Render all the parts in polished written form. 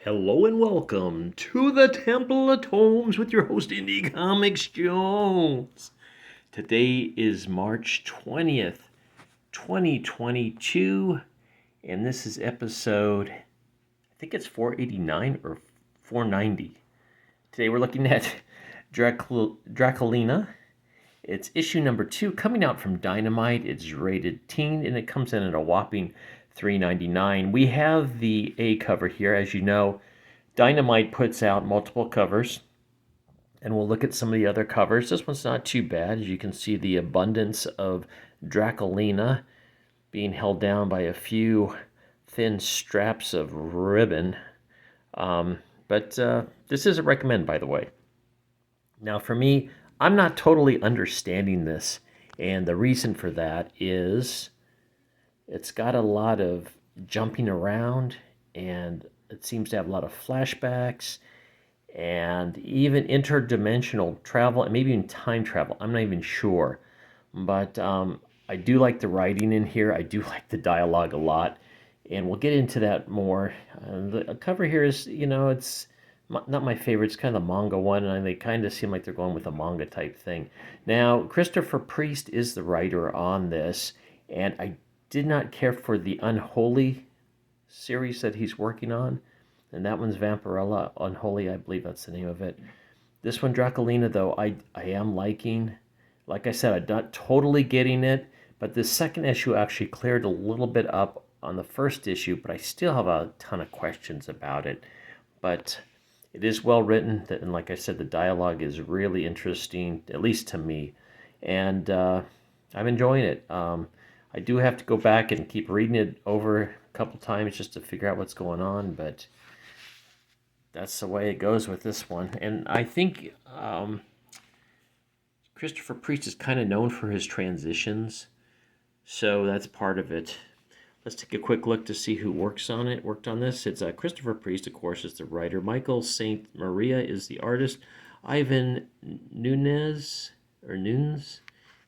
Hello and welcome to the Temple of Tomes with your host, Indie Comics Jones. Today is March 20th, 2022, and this is episode, I think it's 489 or 490. Today we're looking at Draculina. It's issue number 2, coming out from Dynamite. It's rated teen, and it comes in at a whopping $3.99. We have the A cover here. As you know, Dynamite puts out multiple covers, and we'll look at some of the other covers. This one's not too bad. As you can see, the abundance of Draculina being held down by a few thin straps of ribbon. But this is a recommend, by the way. Now, for me, I'm not totally understanding this, and the reason for that is it's got a lot of jumping around, and it seems to have a lot of flashbacks, and even interdimensional travel, and maybe even time travel. I'm not even sure, but I do like the writing in here. I do like the dialogue a lot, and we'll get into that more. The cover here is, it's not my favorite. It's kind of the manga one, and they kind of seem like they're going with a manga type thing. Now, Christopher Priest is the writer on this, and I did not care for the Unholy series that he's working on, and that one's Vampirella Unholy, I believe that's the name of it. This one, Draculina, though, I am liking. Like I said, I'm not totally getting it, but the second issue actually cleared a little bit up on the first issue, but I still have a ton of questions about it. But it is well written, and like I said, the dialogue is really interesting, at least to me, and I'm enjoying it. I do have to go back and keep reading it over a couple times just to figure out what's going on, but that's the way it goes with this one. And I think Christopher Priest is kind of known for his transitions, so that's part of it. Let's take a quick look to see who worked on this. It's Christopher Priest, of course, is the writer. Michael St. Maria is the artist. Ivan Nunes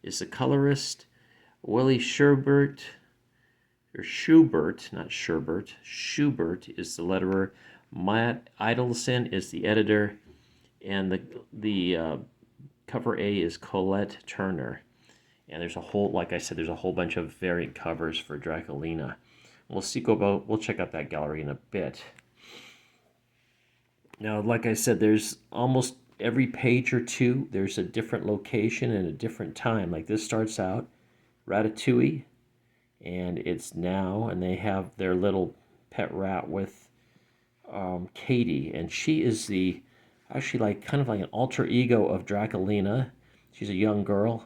is the colorist. Willie Schubert, not Sherbert, Schubert is the letterer. Matt Idelson is the editor, and the cover A is Colette Turner. And there's like I said, there's a whole bunch of variant covers for Draculina. We'll check out that gallery in a bit. Now, like I said, there's almost every page or two, there's a different location and a different time. Like this starts out Ratatouille, and it's now, and they have their little pet rat with Katie, and she is actually like kind of like an alter ego of Draculina. She's a young girl,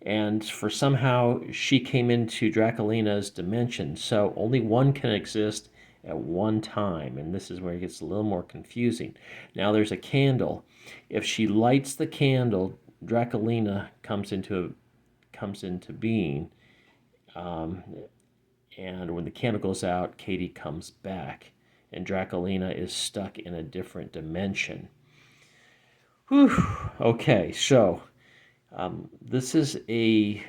and somehow she came into Draculina's dimension, so only one can exist at one time, and this is where it gets a little more confusing. Now there's a candle. If she lights the candle, Draculina comes into being, and when the candle goes out, Katie comes back, and Draculina is stuck in a different dimension. Whew. Okay, so this is a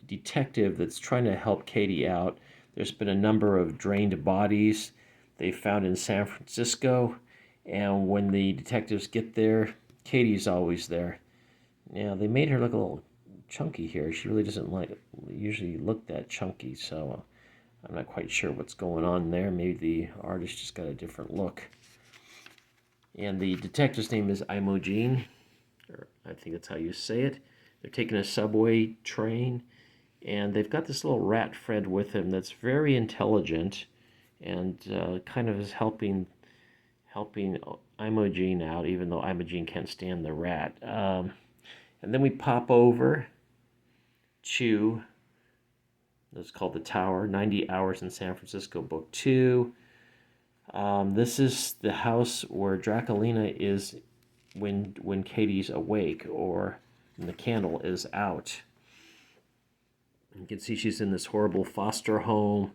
detective that's trying to help Katie out. There's been a number of drained bodies they found in San Francisco, and when the detectives get there, Katie's always there. Now, they made her look a little chunky here. She really doesn't usually look that chunky, so I'm not quite sure what's going on there. Maybe the artist just got a different look. And the detective's name is Imogen, or I think that's how you say it. They're taking a subway train, and they've got this little rat friend with him that's very intelligent, and kind of is helping Imogen out, even though Imogen can't stand the rat. And then we pop over to, it's called The Tower, 90 Hours in San Francisco, Book 2. This is the house where Draculina is when Katie's awake, or when the candle is out. You can see she's in this horrible foster home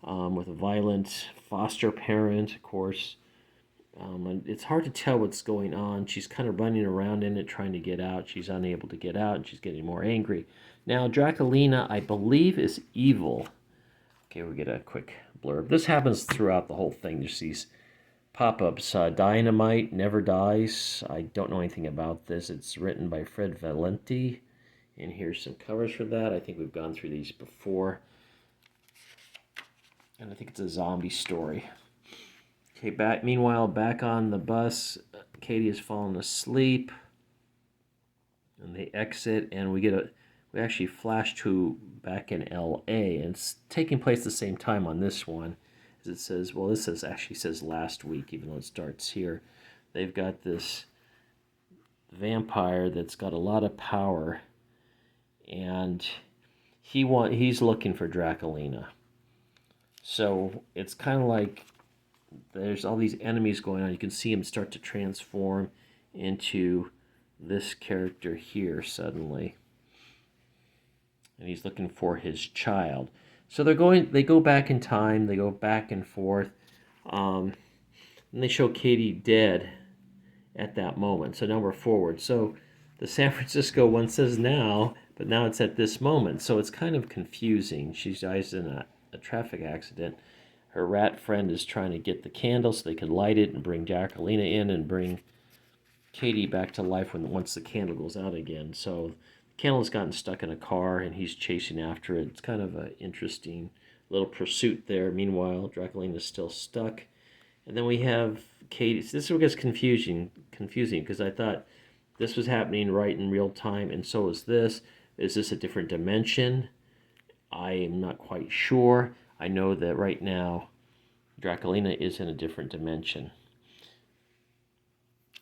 with a violent foster parent, of course. And it's hard to tell what's going on. She's kind of running around in it, trying to get out. She's unable to get out, and she's getting more angry. Now, Draculina, I believe, is evil. Okay, we get a quick blurb. This happens throughout the whole thing. There's these pop-ups. Dynamite Never Dies. I don't know anything about this. It's written by Fred Valenti. And here's some covers for that. I think we've gone through these before. And I think it's a zombie story. Okay, meanwhile, back on the bus, Katie has fallen asleep. And they exit, and we actually flash to back in L.A., and it's taking place the same time on this one. As it says, well, actually says last week, even though it starts here. They've got this vampire that's got a lot of power, and he's looking for Draculina. So it's kind of like there's all these enemies going on. You can see him start to transform into this character here suddenly. And he's looking for his child. So they go back in time, they go back and forth. And they show Katie dead at that moment. So now we're forward. So the San Francisco one says now, but now it's at this moment. So it's kind of confusing. She dies in a traffic accident. Her rat friend is trying to get the candle so they can light it and bring Draculina in and bring Katie back to life once the candle goes out again. So the candle's gotten stuck in a car and he's chasing after it. It's kind of an interesting little pursuit there. Meanwhile, Draculina is still stuck. And then we have Katie. This is what gets confusing because I thought this was happening right in real time, and so is this. Is this a different dimension? I am not quite sure. I know that right now Draculina is in a different dimension.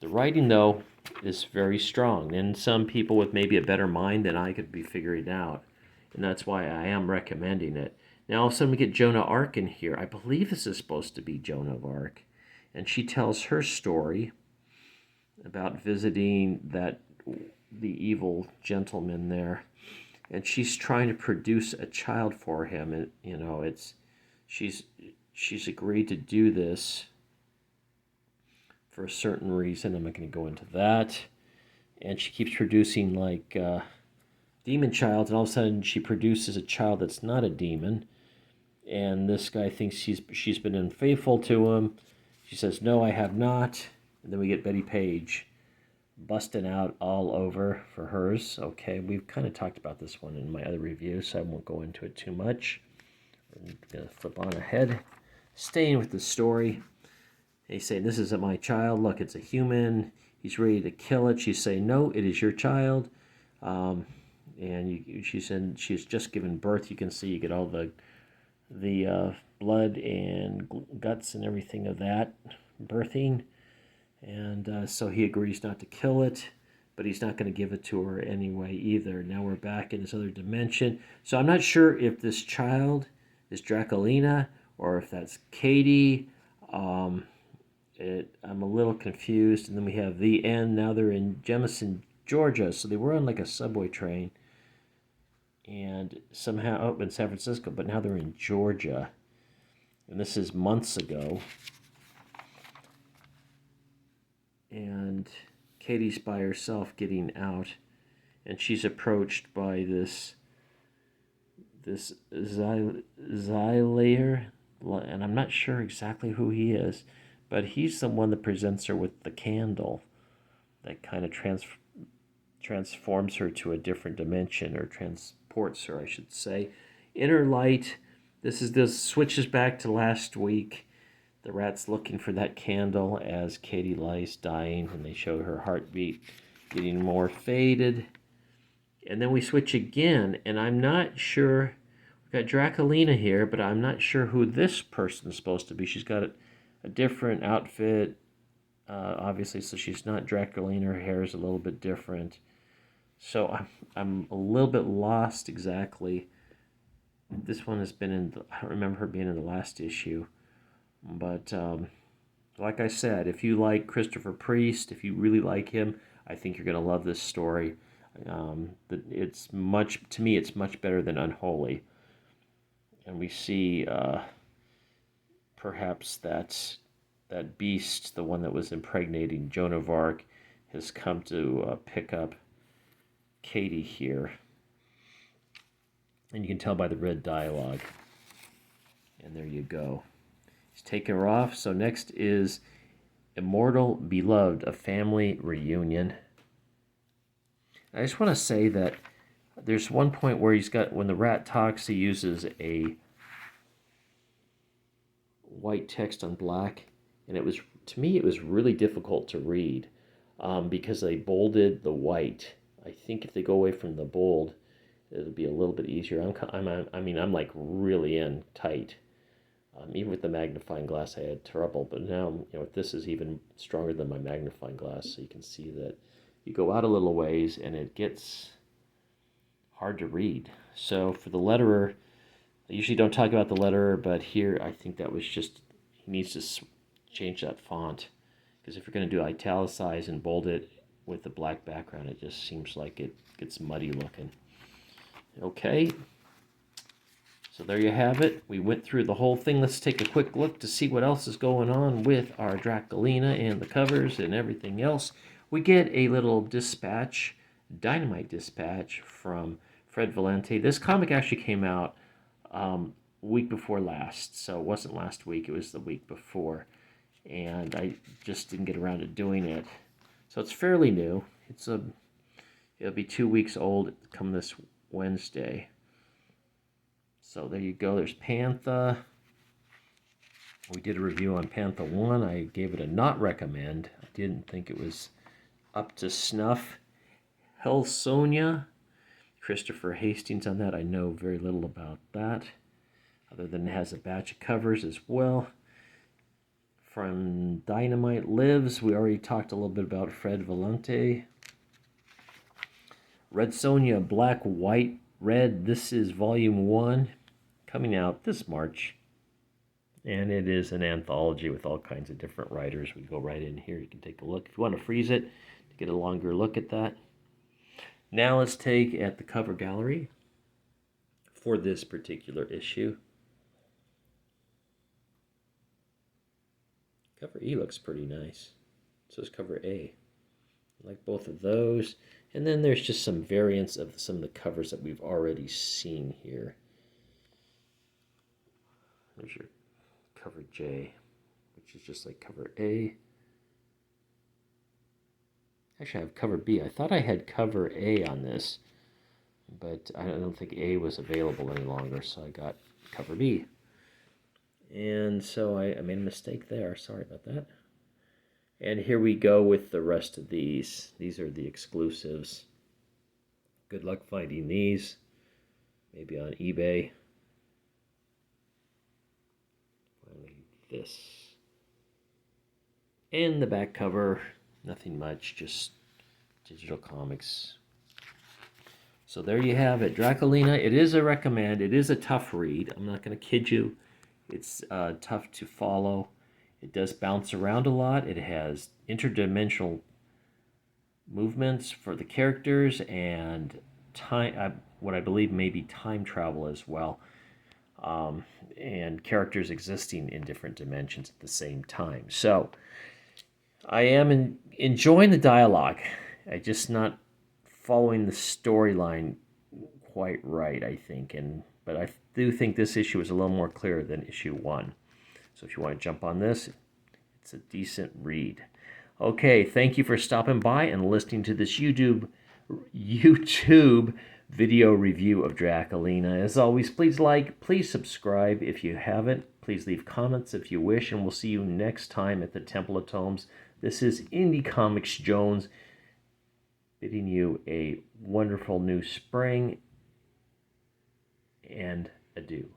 The writing, though, is very strong, and some people with maybe a better mind than I could be figuring out, and that's why I am recommending it. Now, all of a sudden we get Joan of Arc in here. I believe this is supposed to be Joan of Arc, and she tells her story about visiting the evil gentleman there, and she's trying to produce a child for him, and she's agreed to do this for a certain reason. I'm not going to go into that. And she keeps producing demon child, and all of a sudden she produces a child that's not a demon. And this guy thinks she's been unfaithful to him. She says, "No, I have not." And then we get Betty Page busting out all over for hers. Okay, we've kind of talked about this one in my other review, so I won't go into it too much. I'm going to flip on ahead. Staying with the story. They say, "This isn't my child. Look, it's a human. He's ready to kill it." She's saying, "No, it is your child." She said she's just given birth. You can see, you get all the blood and guts and everything of that birthing. And so he agrees not to kill it, but he's not going to give it to her anyway either. Now we're back in this other dimension. So I'm not sure if this child is Draculina or if that's Katie. I'm a little confused. And then we have the end. Now they're in Jemison, Georgia. So they were on like a subway train. And somehow up in San Francisco, but now they're in Georgia. And this is months ago. And Katie's by herself getting out. And she's approached by this Xylayer. And I'm not sure exactly who he is. But he's the one that presents her with the candle that kind of transforms her to a different dimension, or transports her, I should say. Inner light. This switches back to last week. The rat's looking for that candle as Katie lies dying, and they show her heartbeat getting more faded. And then we switch again, and I'm not sure. We've got Draculina here, but I'm not sure who this person's supposed to be. She's got a different outfit, obviously, so she's not Draculina. Her hair is a little bit different. So I'm a little bit lost exactly. This one has been I don't remember her being in the last issue. But like I said, if you like Christopher Priest, if you really like him, I think you're going to love this story. It's much better than Unholy. And we see perhaps that beast, the one that was impregnating Joan of Arc, has come to pick up Katie here. And you can tell by the red dialogue. And there you go. He's taking her off. So next is Immortal Beloved, a family reunion. I just want to say that there's one point where when the rat talks, he uses a white text on black, and to me, it was really difficult to read because they bolded the white. I think if they go away from the bold, it'll be a little bit easier. I'm like really in tight. Even with the magnifying glass, I had trouble, but now, this is even stronger than my magnifying glass, so you can see that you go out a little ways and it gets hard to read. So for the letterer, I usually don't talk about the letterer, but here I think that was just, he needs to change that font, because if you're going to do italicize and bold it with the black background, it just seems like it gets muddy looking. Okay. So there you have it. We went through the whole thing. Let's take a quick look to see what else is going on with our Draculina and the covers and everything else. We get a little dispatch, Dynamite dispatch from Fred Valente. This comic actually came out week before last, so it wasn't last week, it was the week before, and I just didn't get around to doing it. So it's fairly new. It'll be 2 weeks old come this Wednesday. So there you go. There's Pantha. We did a review on Pantha 1. I gave it a not recommend. I didn't think it was up to snuff. Helsonia. Christopher Hastings on that. I know very little about that, other than it has a batch of covers as well. From Dynamite Lives, we already talked a little bit about Fred Valente. Red Sonja, Black, White, Red. This is Volume 1, coming out this March. And it is an anthology with all kinds of different writers. We go right in here. You can take a look. If you want to freeze it, to get a longer look at that. Now let's take at the cover gallery for this particular issue. Cover E looks pretty nice. So is cover A. I like both of those. And then there's just some variants of some of the covers that we've already seen here. There's your cover J, which is just like cover A. Actually, I have cover B. I thought I had cover A on this, but I don't think A was available any longer, so I got cover B. And so I made a mistake there. Sorry about that. And here we go with the rest of these. These are the exclusives. Good luck finding these. Maybe on eBay. Finally, this. And the back cover, nothing much, just digital comics. So there you have it. Draculina, it is a recommend. It is a tough read. I'm not going to kid you. It's tough to follow. It does bounce around a lot. It has interdimensional movements for the characters and time, what I believe may be time travel as well, and characters existing in different dimensions at the same time. So I am enjoying the dialogue. I'm just not following the storyline quite right, I think, but I do think this issue is a little more clear than issue 1. So if you want to jump on this, it's a decent read. Okay, thank you for stopping by and listening to this YouTube video review of Draculina. As always, please like, please subscribe if you haven't. Please leave comments if you wish, and we'll see you next time at the Temple of Tomes. This is Indie Comics Jones bidding you a wonderful new spring, and adieu.